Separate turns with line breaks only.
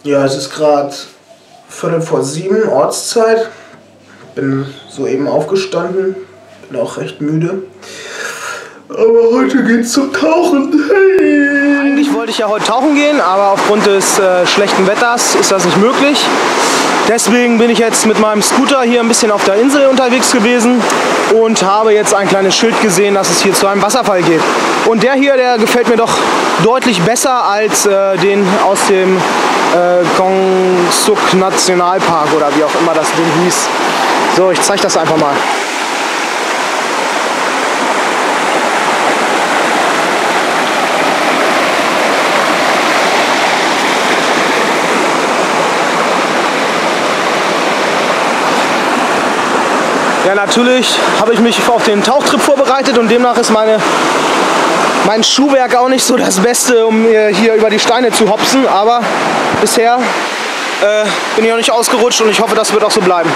Ja, es ist gerade 7:15 Ortszeit. Bin soeben aufgestanden, bin auch recht müde. Aber heute geht's zum Tauchen. Hey.
Eigentlich wollte ich ja heute tauchen gehen, aber aufgrund des schlechten Wetters ist das nicht möglich. Deswegen bin ich jetzt mit meinem Scooter hier ein bisschen auf der Insel unterwegs gewesen und habe jetzt ein kleines Schild gesehen, dass es hier zu einem Wasserfall geht. Und der hier, der gefällt mir doch deutlich besser als den aus dem Gong Suk Nationalpark oder wie auch immer das Ding hieß. So, ich zeige das einfach mal. Ja, natürlich habe ich mich auf den Tauchtrip vorbereitet und demnach ist mein Schuhwerk auch nicht so das Beste, um hier über die Steine zu hopsen. Aber bisher bin ich noch nicht ausgerutscht und ich hoffe, das wird auch so bleiben.